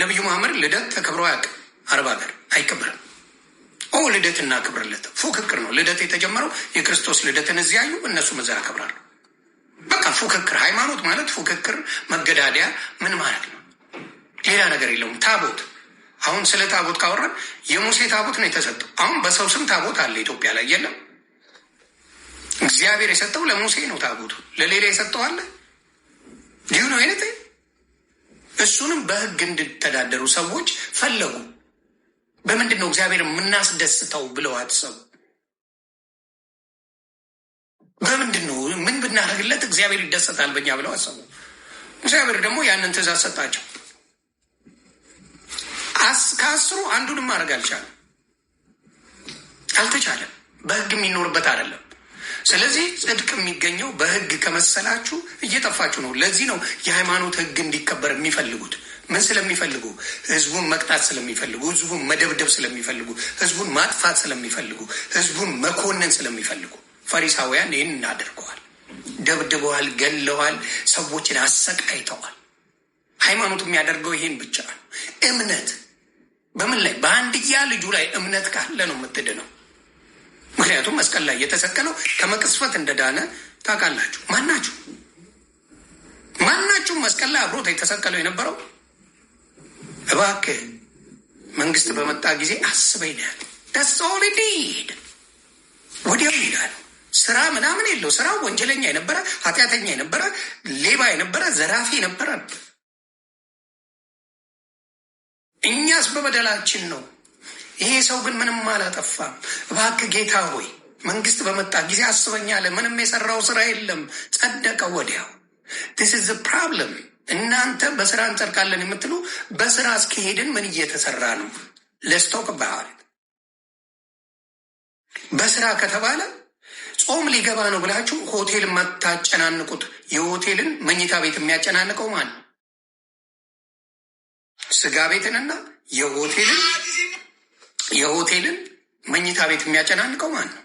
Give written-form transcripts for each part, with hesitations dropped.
የነቢዩ መሐመድ ልደት ተከብሮ አያውቅም። አረብ ሀገር አይከበርም። ልደት እናክብርለት። ፉክክር ነው። ልደት የተጀመረው የክርስቶስ ልደትን እዚህ ያዩ እነሱም እዛ ያከብራሉ። በቃ ፉክክር። ሃይማኖት ማለት ፉክክር፣ መገዳደያ ምን ማለት ነው? ሌላ ነገር የለውም። ታቦት፣ አሁን ስለ ታቦት ካወራን የሙሴ ታቦት ነው የተሰጠው። አሁን በሰው ስም ታቦት አለ ኢትዮጵያ ላይ የለም። እግዚአብሔር የሰጠው ለሙሴ ነው ታቦቱ። ለሌላ የሰጠው አለ ይሁ ነው አይነት። እሱንም በህግ እንድተዳደሩ ሰዎች ፈለጉ። በምንድን ነው እግዚአብሔር የምናስደስተው ብለው አትሰቡ። በምንድን ነው ምን ብናደርግለት እግዚአብሔር ይደሰታል በኛ ብለው አሰቡ። እግዚአብሔር ደግሞ ያንን ትእዛዝ ሰጣቸው። ከአስሩ አንዱንም ማድረግ አልተቻለም። በህግ የሚኖርበት አይደለም። ስለዚህ ጽድቅ የሚገኘው በህግ ከመሰላችሁ እየጠፋችሁ ነው። ለዚህ ነው የሃይማኖት ህግ እንዲከበር የሚፈልጉት። ምን ስለሚፈልጉ? ህዝቡን መቅጣት ስለሚፈልጉ፣ ህዝቡን መደብደብ ስለሚፈልጉ፣ ህዝቡን ማጥፋት ስለሚፈልጉ፣ ህዝቡን መኮነን ስለሚፈልጉ። ፈሪሳውያን ይህን እናደርገዋል። ደብድበዋል፣ ገለዋል፣ ሰዎችን አሰቃይተዋል። ሃይማኖት የሚያደርገው ይሄን ብቻ ነው። እምነት በምን ላይ? በአንድያ ልጁ ላይ እምነት ካለ ነው የምትድነው። ምክንያቱም መስቀል ላይ የተሰቀለው ከመቅስፈት እንደዳነ ታውቃላችሁ። ማናችሁ መስቀል ላይ አብሮት የተሰቀለው የነበረው እባክህ መንግስት በመጣ ጊዜ አስበኝ ነው ያለ። ደስ ኦልሬዲ ወዲያው ይላል። ስራ ምናምን የለው። ስራ ወንጀለኛ የነበረ፣ ኃጢአተኛ የነበረ፣ ሌባ የነበረ፣ ዘራፊ የነበረ። እኛስ በበደላችን ነው። ይሄ ሰው ግን ምንም አላጠፋም። እባክህ ጌታ ሆይ መንግስት በመጣ ጊዜ አስበኝ አለ። ምንም የሰራው ስራ የለም፣ ጸደቀ ወዲያው። ዲስ ኢዝ ፕሮብለም። እናንተ በስራ እንጸድቃለን የምትሉ በስራ እስከሄድን ምን እየተሰራ ነው? ለስቶክ ባህል በስራ ከተባለ ጾም ሊገባ ነው ብላችሁ ሆቴል የማታጨናንቁት፣ የሆቴልን መኝታ ቤት የሚያጨናንቀው ማን ነው? ስጋ ቤትንና የሆቴልን መኝታ ቤት የሚያጨናንቀው ማን ነው?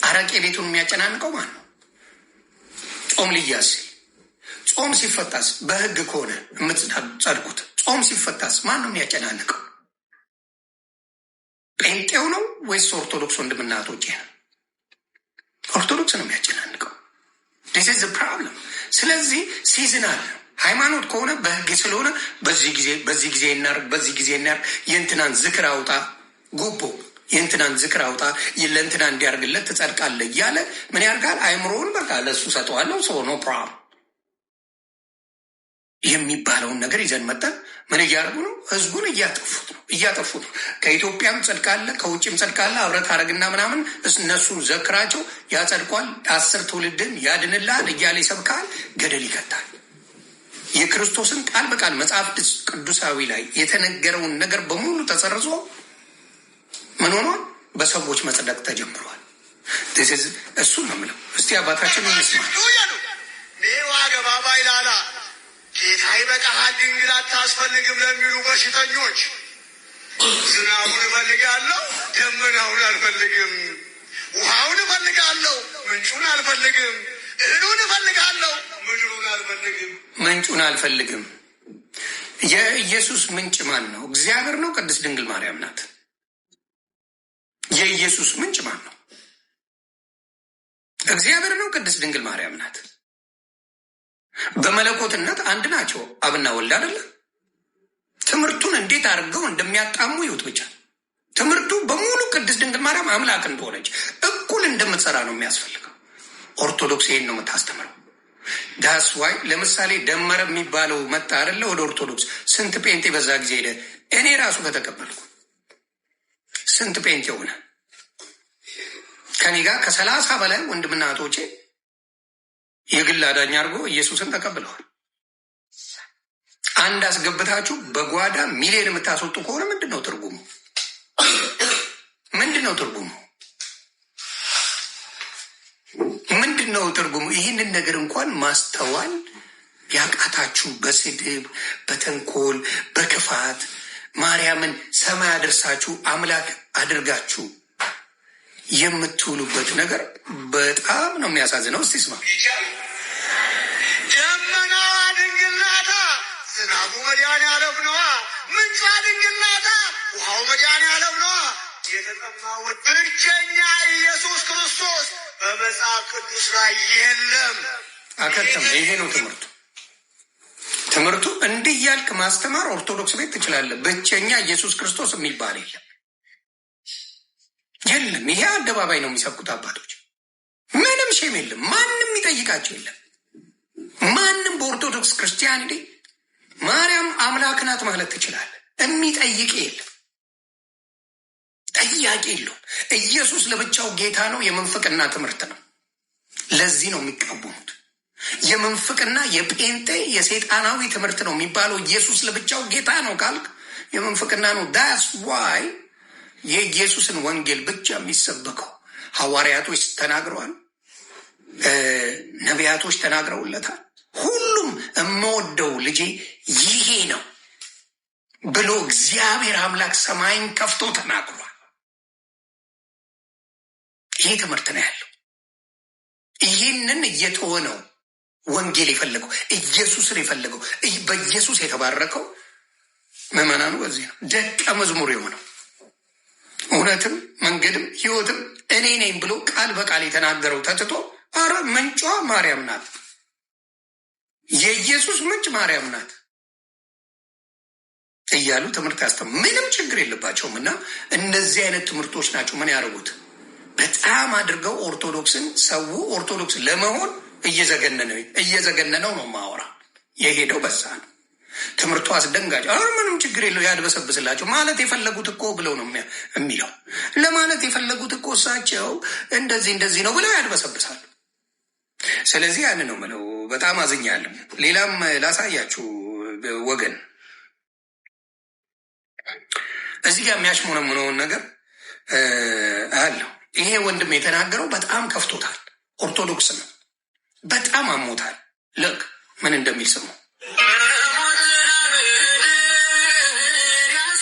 አረቄ ቤቱን የሚያጨናንቀው ማን ነው? ጾም ሊያዝ ጾም ሲፈታስ በህግ ከሆነ የምትጸድቁት፣ ጾም ሲፈታስ ማን ነው የሚያጨናንቀው? ጴንጤው ነው ወይስ ኦርቶዶክስ? ወንድምና እህቶቼ ኦርቶዶክስ ነው የሚያጨናንቀው። ዲስ ኢዝ ፕሮብለም። ስለዚህ ሲዝናል ሃይማኖት ከሆነ በህግ ስለሆነ በዚህ ጊዜ እናርግ፣ የእንትናን ዝክር አውጣ፣ ጉቦ የእንትናን ዝክር አውጣ፣ ለእንትና እንዲያርግለት ትጸድቃለህ እያለ ምን ያርጋል? አይምሮውን በቃ ለሱ ሰጠዋለሁ። ሰው ኖ ፕሮብለም የሚባለውን ነገር ይዘን መጠን ምን እያደረጉ ነው? ህዝቡን እያጠፉት ነው። ከኢትዮጵያም ጸድቃለ፣ ከውጭም ጸድቃለ። አብረት አረግና ምናምን እነሱ ዘክራቸው ያጸድቋል፣ 10 ትውልድን ያድንላል እያለ ይሰብካል፣ ገደል ይከታል። የክርስቶስን ቃል በቃል መጽሐፍ ቅዱሳዊ ላይ የተነገረውን ነገር በሙሉ ተሰርዞ ምን ሆኗል? በሰዎች መጽደቅ ተጀምሯል። እሱን ነው የምለው። እስቲ አባታችን እንስማ። ዋገባባ ይላላ ጌታ ይበቃሃል፣ ድንግል አታስፈልግም ለሚሉ በሽተኞች ዝናቡን እፈልጋለሁ፣ ደመናውን አልፈልግም። ውሃውን እፈልጋለሁ፣ ምንጩን አልፈልግም። እህሉን እፈልጋለሁ፣ ምንጩን አልፈልግም። የኢየሱስ ምንጭ ማን ነው? እግዚአብሔር ነው? ቅድስት ድንግል ማርያም ናት? የኢየሱስ ምንጭ ማን ነው? እግዚአብሔር ነው? ቅድስት ድንግል ማርያም ናት? በመለኮትነት አንድ ናቸው፣ አብና ወልድ አይደለ? ትምህርቱን እንዴት አድርገው እንደሚያጣሙ ይሁት ብቻ። ትምህርቱ በሙሉ ቅድስት ድንግል ማርያም አምላክ እንደሆነች እኩል እንደምትሰራ ነው የሚያስፈልገው። ኦርቶዶክስ ይሄን ነው የምታስተምረው። ዳስ ዋይ ለምሳሌ ደመረ የሚባለው መጣ አይደለ? ወደ ኦርቶዶክስ ስንት ጴንጤ በዛ ጊዜ ሄደ። እኔ ራሱ ከተቀበልኩ ስንት ጴንጤ ሆነ? ከኔ ጋር ከ30 በላይ ወንድምና እህቶቼ የግል አዳኝ አድርጎ ኢየሱስን ተቀብለዋል። አንድ አስገብታችሁ በጓዳ ሚሊዮን የምታስወጡ ከሆነ ምንድን ነው ትርጉሙ? ምንድን ነው ትርጉሙ? ይህንን ነገር እንኳን ማስተዋል ያቃታችሁ በስድብ፣ በተንኮል፣ በክፋት ማርያምን ሰማይ አደርሳችሁ አምላክ አድርጋችሁ የምትውሉበት ነገር በጣም ነው የሚያሳዝነው። እስቲ ስማ። ደመናዋ ድንግል ናታ፣ ዝናቡ መድኃኔዓለም ነዋ። ምንጯ ድንግል ናታ። ውሃው መድኃኔዓለም ነዋ። የተጠማውን ብቸኛ ኢየሱስ ክርስቶስ በመጽሐፍ ቅዱስ ላይ የለም። አከተም። ይሄ ነው ትምህርቱ። እንዲህ እያልክ ማስተማር ኦርቶዶክስ ቤት ትችላለህ። ብቸኛ ኢየሱስ ክርስቶስ የሚባል የለም። ይሄ አደባባይ ነው የሚሰብኩት አባቶች። ምንም ሼም የለም። ማንም የሚጠይቃቸው የለም። ማንም በኦርቶዶክስ ክርስቲያኒቲ ማርያም አምላክ ናት ማለት ትችላለህ። የሚጠይቅ የለም። ጥያቄ የለውም። ኢየሱስ ለብቻው ጌታ ነው የምንፍቅና ትምህርት ነው። ለዚህ ነው የሚቃወሙት። የምንፍቅና የጴንጤ የሰይጣናዊ ትምህርት ነው የሚባለው። ኢየሱስ ለብቻው ጌታ ነው ካልክ የምንፍቅና ነው። ዳስ ዋይ የኢየሱስን ወንጌል ብቻ የሚሰበከው ሐዋርያቶች ተናግረዋል፣ ነቢያቶች ተናግረውለታል። ሁሉም የምወደው ልጄ ይሄ ነው ብሎ እግዚአብሔር አምላክ ሰማይን ከፍቶ ተናግሯል። ይሄ ትምህርት ነው ያለው። ይህንን እየተወ ነው ወንጌል የፈለገው፣ ኢየሱስን የፈለገው፣ በኢየሱስ የተባረከው ምዕመናኑ በዚህ ነው ደቀ መዝሙር የሆነው። እውነትም መንገድም ሕይወትም እኔ ነኝ ብሎ ቃል በቃል የተናገረው ተትቶ አረ ምንጯ ማርያም ናት፣ የኢየሱስ ምንጭ ማርያም ናት እያሉ ትምህርት ምንም ችግር የለባቸውም። እና እነዚህ አይነት ትምህርቶች ናቸው ምን ያደርጉት በጣም አድርገው ኦርቶዶክስን ሰው ኦርቶዶክስ ለመሆን እየዘገነነው ነው ማወራ የሄደው በዛ ነው። ትምህርቱ አስደንጋጭ። አሁን ምንም ችግር የለው ያድበሰብስላቸው ማለት የፈለጉት እኮ ብለው ነው የሚለው። ለማለት የፈለጉት እኮ እሳቸው እንደዚህ ነው ብለው ያድበሰብሳሉ። ስለዚህ ያን ነው ምለው። በጣም አዝኛለሁ። ሌላም ላሳያችሁ ወገን፣ እዚህ ጋር የሚያሽሞነሙነውን ነገር አለው። ይሄ ወንድም የተናገረው በጣም ከፍቶታል። ኦርቶዶክስ ነው፣ በጣም አሞታል። ልክ ምን እንደሚል ስሙ።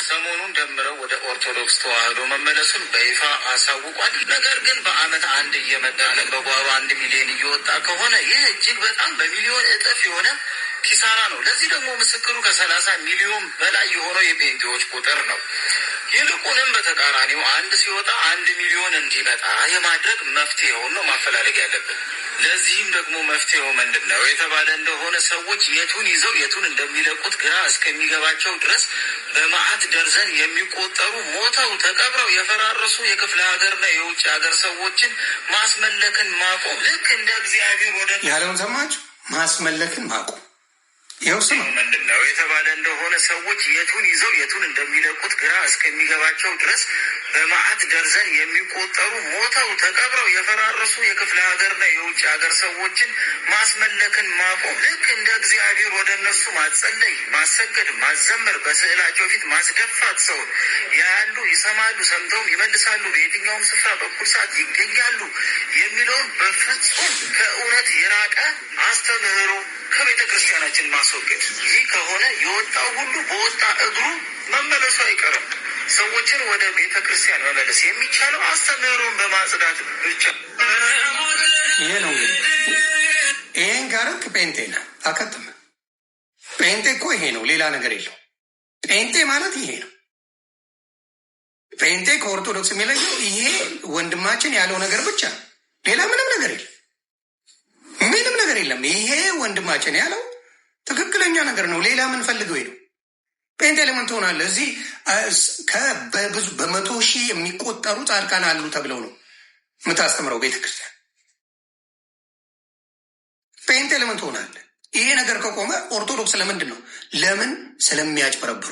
ሰሞኑን ደምረው ወደ ኦርቶዶክስ ተዋህዶ መመለሱን በይፋ አሳውቋል። ነገር ግን በዓመት አንድ እየመጣ በጓሮ 1 ሚሊዮን እየወጣ ከሆነ ይህ እጅግ በጣም በሚሊዮን እጥፍ የሆነ ኪሳራ ነው። ለዚህ ደግሞ ምስክሩ ከ30 ሚሊዮን በላይ የሆነው የጴንጤዎች ቁጥር ነው። ይልቁንም በተቃራኒው አንድ ሲወጣ 1 ሚሊዮን እንዲመጣ የማድረግ መፍትሄውን ነው ማፈላለግ ያለብን። ለዚህም ደግሞ መፍትሄው ምንድን ነው የተባለ እንደሆነ ሰዎች የቱን ይዘው የቱን እንደሚለቁት ግራ እስከሚገባቸው ድረስ በመዓት ደርዘን የሚቆጠሩ ሞተው ተቀብረው የፈራረሱ የክፍለ ሀገርና የውጭ ሀገር ሰዎችን ማስመለክን ማቆም፣ ልክ እንደ እግዚአብሔር ወደ ያለውን ሰማችሁ። ማስመለክን ማቆም ይኸው ስም ምንድን ነው የተባለ እንደሆነ ሰዎች የቱን ይዘው የቱን እንደሚለቁት ግራ እስከሚገባቸው ድረስ በመዓት ደርዘን የሚቆጠሩ ሞተው ተቀብረው የፈራረሱ የክፍለ ሀገርና የውጭ ሀገር ሰዎችን ማስመለክን ማቆም፣ ልክ እንደ እግዚአብሔር ወደ እነሱ ማጸለይ፣ ማሰገድ፣ ማዘመር፣ በስዕላቸው ፊት ማስደፋት፣ ሰውን ያያሉ፣ ይሰማሉ፣ ሰምተውም ይመልሳሉ፣ በየትኛውም ስፍራ በኩል ሰዓት ይገኛሉ የሚለውን በፍጹም ከእውነት የራቀ አስተምህሮ ከቤተ ክርስቲያናችን ማስወገድ። ይህ ከሆነ የወጣው ሁሉ በወጣ እግሩ መመለሱ አይቀርም። ሰዎችን ወደ ቤተ ክርስቲያን መመለስ የሚቻለው አስተምህሮን በማጽዳት ብቻ። ይሄ ነው እንግዲህ። ይሄን ጋርክ ጴንጤ ነህ አከትም። ጴንጤ እኮ ይሄ ነው፣ ሌላ ነገር የለው። ጴንጤ ማለት ይሄ ነው። ጴንጤ ከኦርቶዶክስ የሚለየው ይሄ ወንድማችን ያለው ነገር ብቻ ነው። ሌላ ምንም ነገር የለም። ምንም ነገር የለም። ይሄ ወንድማችን ያለው ትክክለኛ ነገር ነው። ሌላ ምን ፈልገው ነው? ጴንጤ ለምን ትሆናለህ? እዚህ በብዙ በመቶ ሺህ የሚቆጠሩ ጻድቃን አሉ ተብለው ነው የምታስተምረው ቤተክርስቲያን። ጴንጤ ለምን ትሆናለህ? ይሄ ነገር ከቆመ ኦርቶዶክስ ለምንድን ነው? ለምን? ስለሚያጭበረብሩ